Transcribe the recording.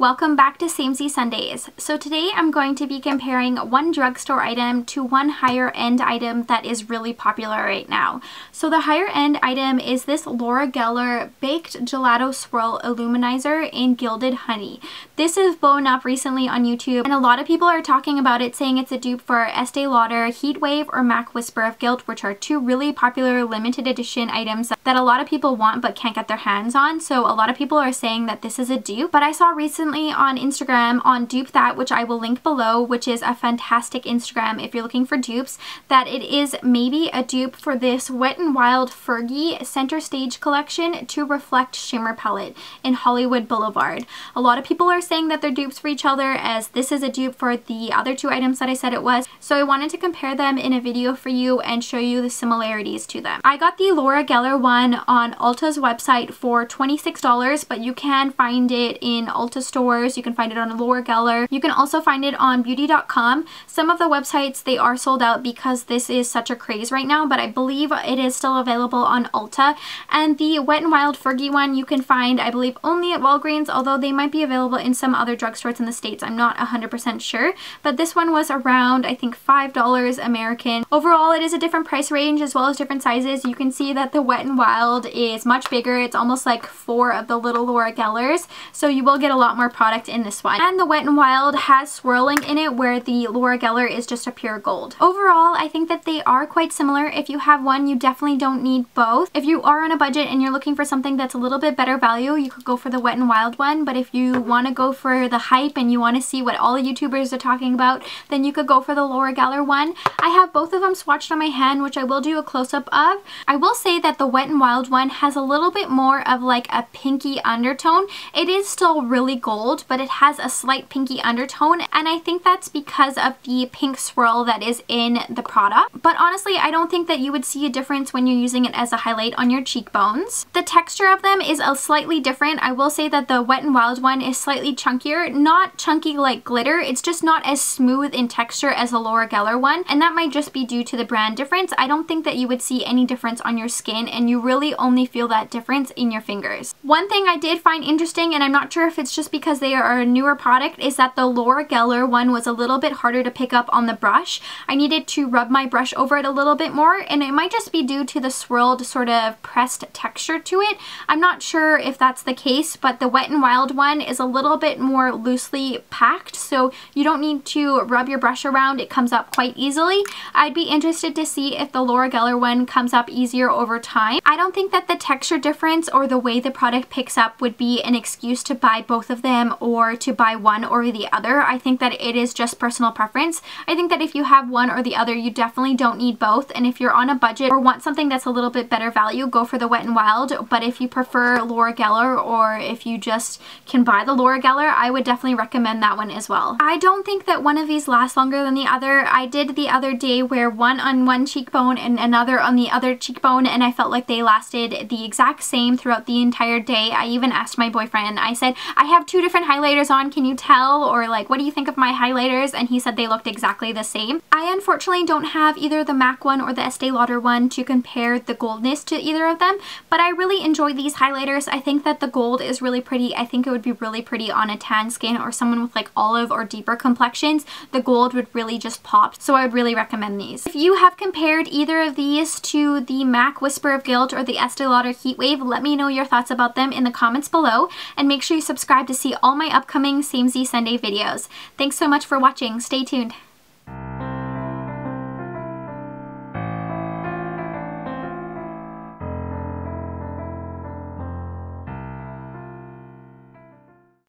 Welcome back to Samezie Sundays. So today I'm going to be comparing one drugstore item to one higher end item that is really popular right now. So the higher end item is this Laura Geller Baked Gelato Swirl Illuminizer in Gilded Honey. This is blown up recently on YouTube and a lot of people are talking about it, saying it's a dupe for Estee Lauder Heat Wave or MAC Whisper of Guilt, which are two really popular limited edition items that a lot of people want but can't get their hands on. So a lot of people are saying that this is a dupe, but I saw recently on Instagram on Dupe That, which I will link below, which is a fantastic Instagram if you're looking for dupes, that it is maybe a dupe for this Wet n Wild Fergie Center Stage collection to Reflect Shimmer palette in Hollywood Boulevard. A lot of people are saying that they're dupes for each other, as this is a dupe for the other two items that I said it was. So I wanted to compare them in a video for you and show you the similarities to them. I got the Laura Geller one on Ulta's website for $26, but you can find it in Ulta stores. You can find it on Laura Geller. You can also find it on beauty.com. Some of the websites, they are sold out because this is such a craze right now, but I believe it is still available on Ulta. And the Wet n Wild Fergie one you can find, I believe, only at Walgreens, although they might be available in some other drugstores in the States. I'm not 100% sure, but this one was around, I think, $5 American. Overall, it is a different price range as well as different sizes. You can see that the Wet n Wild is much bigger. It's almost like 4 of the little Laura Gellers, so you will get a lot more product in this one. And the Wet n Wild has swirling in it, where the Laura Geller is just a pure gold. Overall, I think that they are quite similar. If you have one, you definitely don't need both. If you are on a budget and you're looking for something that's a little bit better value, you could go for the Wet n Wild one, but if you want to go for the hype and you want to see what all the YouTubers are talking about, then you could go for the Laura Geller one. I have both of them swatched on my hand, which I will do a close-up of. I will say that the Wet n Wild one has a little bit more of like a pinky undertone. It is still really gold, but it has a slight pinky undertone, and I think that's because of the pink swirl that is in the product. But honestly, I don't think that you would see a difference when you're using it as a highlight on your cheekbones. The texture of them is a slightly different. I will say that the Wet n Wild one is slightly chunkier, not chunky like glitter, it's just not as smooth in texture as the Laura Geller one, and that might just be due to the brand difference. I don't think that you would see any difference on your skin, and you really only feel that difference in your fingers. One thing I did find interesting, and I'm not sure if it's just because they are a newer product, is that the Laura Geller one was a little bit harder to pick up on the brush. I needed to rub my brush over it a little bit more, and it might just be due to the swirled sort of pressed texture to it. I'm not sure if that's the case, but the Wet n Wild one is a little bit more loosely packed, so you don't need to rub your brush around. It comes up quite easily. I'd be interested to see if the Laura Geller one comes up easier over time. I don't think that the texture difference or the way the product picks up would be an excuse to buy both of them or to buy one or the other. I think that it is just personal preference. I think that if you have one or the other, you definitely don't need both, and if you're on a budget or want something that's a little bit better value, go for the Wet n Wild. But if you prefer Laura Geller, or if you just can buy the Laura Geller, I would definitely recommend that one as well. I don't think that one of these lasts longer than the other. I did the other day wear one on one cheekbone and another on the other cheekbone, and I felt like they lasted the exact same throughout the entire day. I even asked my boyfriend, I said, I have two different highlighters on, can you tell? Or like, what do you think of my highlighters? And he said they looked exactly the same. I unfortunately don't have either the MAC one or the Estee Lauder one to compare the goldness to either of them, but I really enjoy these highlighters. I think that the gold is really pretty. I think it would be really pretty on a tan skin or someone with like olive or deeper complexions. The gold would really just pop, so I would really recommend these. If you have compared either of these to the MAC Whisper of Guilt or the Estee Lauder Heat Wave, let me know your thoughts about them in the comments below, and make sure you subscribe to see all my upcoming Samezie Sunday videos. Thanks so much for watching. Stay tuned.